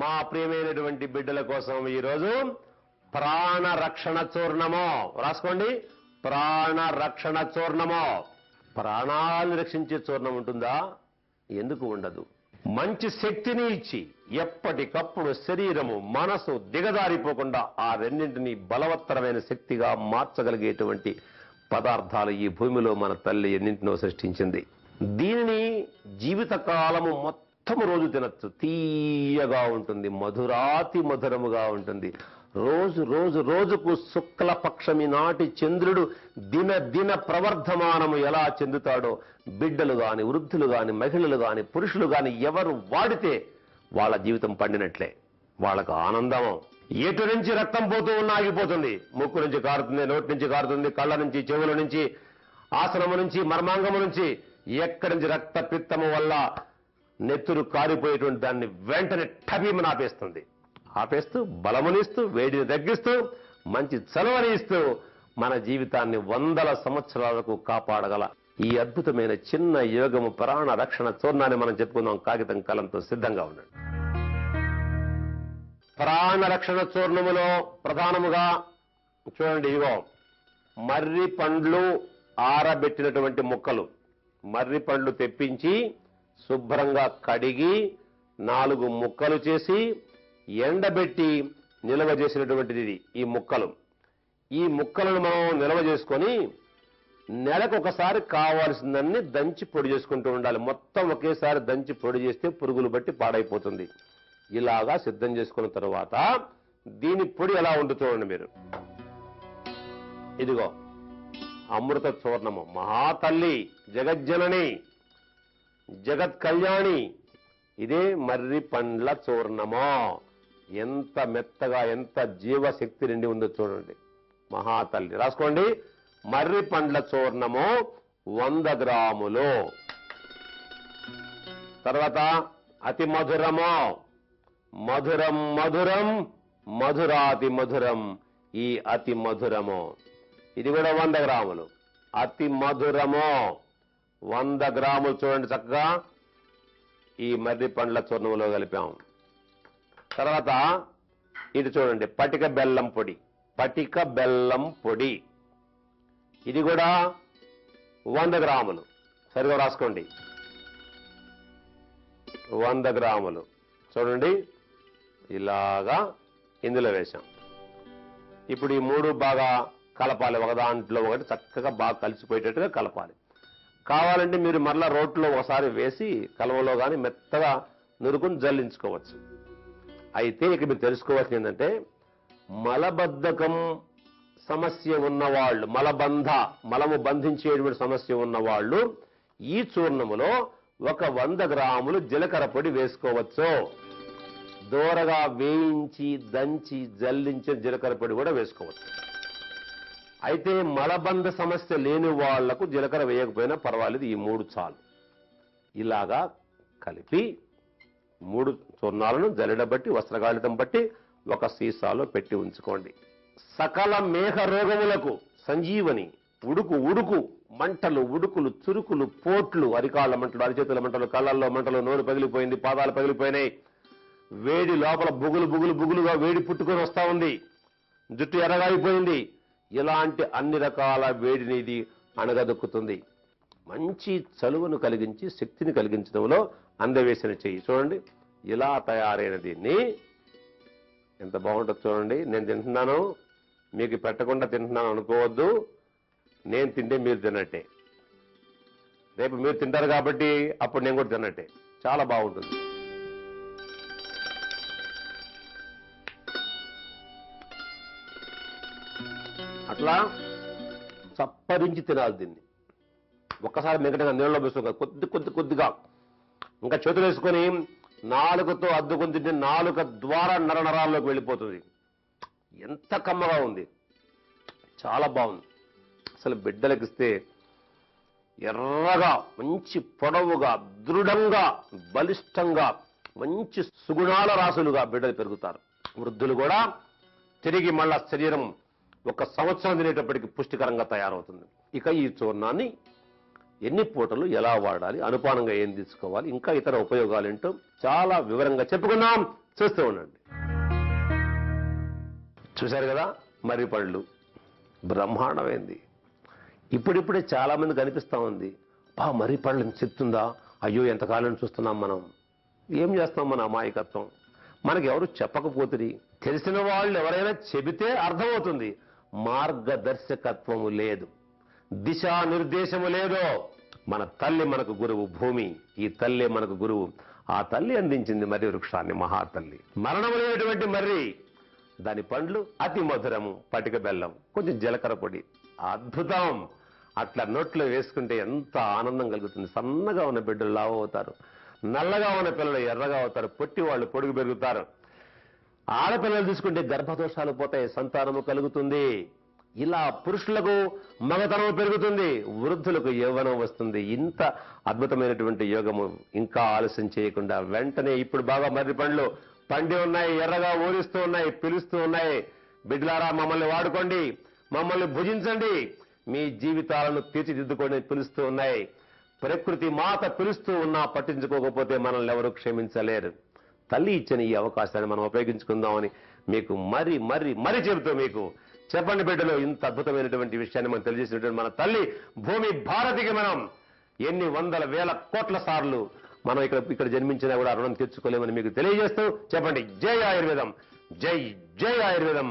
మా ప్రియమైనటువంటి బిడ్డల కోసం ఈరోజు ప్రాణ రక్షణ చూర్ణము రాసుకోండి. ప్రాణ రక్షణ చూర్ణము. ప్రాణాలను రక్షించే చూర్ణం ఉంటుందా? ఎందుకు ఉండదు? మంచి శక్తిని ఇచ్చి ఎప్పటికప్పుడు శరీరము మనసు దిగజారిపోకుండా ఆ రెండింటిని బలవత్తరమైన శక్తిగా మార్చగలిగేటువంటి పదార్థాలు ఈ భూమిలో మన తల్లి ఎన్నింటినో సృష్టించింది. దీనిని జీవితకాలము మొత్తం రోజు తినచ్చు. తీయగా ఉంటుంది, మధురాతి మధురముగా ఉంటుంది. రోజుకు శుక్లపక్షమి నాటి చంద్రుడు దిన ప్రవర్ధమానము ఎలా చెందుతాడో బిడ్డలు గాని, వృద్ధులు గాని, మహిళలు గాని, పురుషులు గాని ఎవరు వాడితే వాళ్ళ జీవితం పండినట్లే. వాళ్ళకు ఆనందము. ఎటు నుంచి రక్తం పోతూ ఉన్నా ఆగిపోతుంది. ముక్కు నుంచి కారుతుంది, నోటి నుంచి కారుతుంది, కళ్ళ నుంచి, చెవుల నుంచి, ఆసనము నుంచి, మర్మాంగము నుంచి, ఎక్కడి నుంచి రక్త పిత్తము వల్ల నెత్తురు కారిపోయేటువంటి దాన్ని వెంటనే టబీమని ఆపేస్తుంది. ఆపేస్తూ బలమునిస్తూ వేడిని తగ్గిస్తూ మంచి చలవని ఇస్తూ మన జీవితాన్ని 100 సంవత్సరాలకు కాపాడగల ఈ అద్భుతమైన చిన్న యోగము ప్రాణ రక్షణ చూర్ణాన్ని మనం చెప్పుకుందాం. కాగితం కలంతో సిద్ధంగా ఉండండి. ప్రాణ రక్షణ చూర్ణములో ప్రధానముగా చూడండి, ఇగో మర్రి పండ్లు, ఆరబెట్టినటువంటి ముక్కలు. మర్రి పండ్లు తెప్పించి శుభ్రంగా కడిగి 4 ముక్కలు చేసి ఎండబెట్టి నిల్వ చేసినటువంటిది ఈ ముక్కలు. ఈ ముక్కలను మనం నిల్వ చేసుకొని నెలకు ఒకసారి కావాల్సిందన్నీ దంచి పొడి చేసుకుంటూ ఉండాలి. మొత్తం ఒకేసారి దంచి పొడి చేస్తే పురుగులు బట్టి పాడైపోతుంది. ఇలాగా సిద్ధం చేసుకున్న తరువాత దీని పొడి ఎలా ఉంటుంది చూడండి మీరు. ఇదిగో అమృత చూర్ణము. మహాతల్లి, జగజ్జనని, జగత్ కళ్యాణి, ఇదే మర్రి పండ్ల చూర్ణము. ఎంత మెత్తగా, ఎంత జీవశక్తి నిండి ఉందో చూడండి. మహాతల్లి రాసుకోండి. మర్రి పండ్ల చూర్ణము 100 గ్రాములు. తర్వాత అతి మధురము. మధురం మధురం మధురాతి మధురం. ఈ అతి మధురము ఇది కూడా 100 గ్రాములు. అతి మధురము 100 గ్రాములు చూడండి. చక్కగా ఈ మర్రి పండ్ల చూర్ణములో కలిపాం. తర్వాత ఇది చూడండి, పటిక బెల్లం పొడి. పటిక బెల్లం పొడి ఇది కూడా 100 గ్రాములు. సరిగా రాసుకోండి. 100 గ్రాములు చూడండి. ఇలాగా ఇందులో వేశాం. ఇప్పుడు ఈ 3 బాగా కలపాలి. ఒక దాంట్లో ఒకటి చక్కగా బాగా కలిసిపోయేటట్టుగా కలపాలి. కావాలంటే మీరు మరలా రోట్లో ఒకసారి వేసి కలవలో కానీ మెత్తగా నురుకుని జల్లించుకోవచ్చు. అయితే ఇక మీరు తెలుసుకోవాల్సింది ఏంటంటే, మలబద్ధకం సమస్య ఉన్నవాళ్ళు, మలము బంధించేటువంటి సమస్య ఉన్నవాళ్ళు ఈ చూర్ణములో ఒక 100 గ్రాములు జీలకర్ర పొడి వేసుకోవచ్చు. దూరగా వేయించి దంచి జల్లించిన జీలకర్ర పొడి కూడా వేసుకోవచ్చు. అయితే మలబంధ సమస్య లేని వాళ్లకు జీలకర్ర వేయకపోయినా పర్వాలేదు, ఈ 3 చాలు. ఇలాగా కలిపి 3 చూర్ణాలను జల్లెడబట్టి వస్త్రగాళితం బట్టి ఒక సీసాలో పెట్టి ఉంచుకోండి. సకల మేఘ రోగములకు సంజీవని. ఉడుకు మంటలు, ఉడుకులు, చురుకులు, పోట్లు, అరికాళ్ళ మంటలు, అరిచేతుల మంటలు, కళ్ళల్లో మంటలు, నోరు పగిలిపోయింది, పాదాలు పగిలిపోయినాయి, వేడి లోపల బుగులుగా వేడి పుట్టుకొని వస్తా ఉంది, జుట్టు ఎర్రగాయిపోయింది. ఇలాంటి అన్ని రకాల వేడిని ఇది అణగదొక్కుతుంది. మంచి చలువను కలిగించి శక్తిని కలిగించడంలో అందవేసిన చెయ్యి. చూడండి, ఇలా తయారైన దీన్ని ఎంత బాగుంటుందో చూడండి. నేను తింటున్నాను, మీకు పెట్టకుండా తింటున్నాను అనుకోవద్దు. నేను తింటే మీరు తిన్నట్టే. రేపు మీరు తింటారు కాబట్టి అప్పుడు నేను కూడా తిన్నట్టే. చాలా బాగుంటుంది. అట్లా చప్పరించి తినాలి దీన్ని. ఒక్కసారి మిగతా నీళ్ళలో వేసుకో, కొద్దిగా ఇంకా చేతులు వేసుకొని నాలుకతో అద్దుకొని తింటే నాలుక ద్వారా నరనరాల్లోకి వెళ్ళిపోతుంది. ఎంత కమ్మగా ఉంది, చాలా బాగుంది. అసలు బిడ్డలకిస్తే ఎర్రగా, మంచి పొడవుగా, దృఢంగా, బలిష్టంగా, మంచి సుగుణాల రాసులుగా బిడ్డలు పెరుగుతారు. వృద్ధులు కూడా తిరిగి మళ్ళా శరీరం 1 సంవత్సరం తినేటప్పటికి పుష్టికరంగా తయారవుతుంది. ఇక ఈ చూర్ణాన్ని ఎన్ని పూటలు ఎలా వాడాలి, అనుపానంగా ఏం తీసుకోవాలి, ఇంకా ఇతర ఉపయోగాలు ఏంటో చాలా వివరంగా చెప్పుకున్నాం. చూస్తూ ఉండండి. చూశారు కదా మర్రి పళ్ళు బ్రహ్మాండమైంది. ఇప్పుడిప్పుడే చాలా మంది కనిపిస్తూ ఉంది. మర్రి పళ్ళని చెప్తుందా? అయ్యో ఎంతకాలం చూస్తున్నాం మనం. ఏం చేస్తాం మన అమాయకత్వం. మనకి ఎవరు చెప్పకపోతుంది. తెలిసిన వాళ్ళు ఎవరైనా చెబితే అర్థమవుతుంది. మార్గదర్శకత్వము లేదు, దిశానిర్దేశము లేదు. మన తల్లి మనకు గురువు భూమి, ఈ తల్లి మనకు గురువు. ఆ తల్లి అందించింది మర్రి వృక్షాన్ని, మహాతల్లి. మరణము లేనటువంటి మర్రి, దాని పండ్లు అతి మధురము, పటిక బెల్లం, కొంచెం జీలకర్ర పొడి, అద్భుతం. అట్లా నోట్లో వేసుకుంటే ఎంత ఆనందం కలుగుతుంది. సన్నగా ఉన్న బిడ్డలు లావు అవుతారు, నల్లగా ఉన్న పిల్లలు ఎర్రగా అవుతారు, పొట్టి వాళ్ళు పొడుగు పెరుగుతారు. ఆడపిల్లలు తీసుకుంటే గర్భదోషాలు పోతాయి, సంతానము కలుగుతుంది. ఇలా పురుషులకు మగతనము పెరుగుతుంది, వృద్ధులకు యవ్వనం వస్తుంది. ఇంత అద్భుతమైనటువంటి యోగము. ఇంకా ఆలస్యం చేయకుండా వెంటనే ఇప్పుడు బాగా మర్రి పండ్లు పండి ఉన్నాయి, ఎర్రగా ఊరిస్తూ ఉన్నాయి, పిలుస్తూ ఉన్నాయి. బిడ్డలారా మమ్మల్ని వాడుకోండి, మమ్మల్ని భుజించండి, మీ జీవితాలను తీర్చిదిద్దుకొని పిలుస్తూ ఉన్నాయి. ప్రకృతి మాత పిలుస్తూ ఉన్నా పట్టించుకోకపోతే మనల్ని ఎవరు క్షమించలేరు. తల్లి ఇచ్చిన ఈ అవకాశాన్ని మనం ఉపయోగించుకుందామని మీకు మరి చెబుతూ మీకు చెప్పండి బిడ్డలు, ఇంత అద్భుతమైనటువంటి విషయాన్ని మనం తెలియజేసినటువంటి మన తల్లి భూమి భారతికి మనం ఎన్ని వందల వేల కోట్ల సార్లు మనం ఇక్కడ జన్మించినా కూడా రుణం తీర్చుకోలేమని మీకు తెలియజేస్తూ చెప్పండి. జై ఆయుర్వేదం, జై జై ఆయుర్వేదం.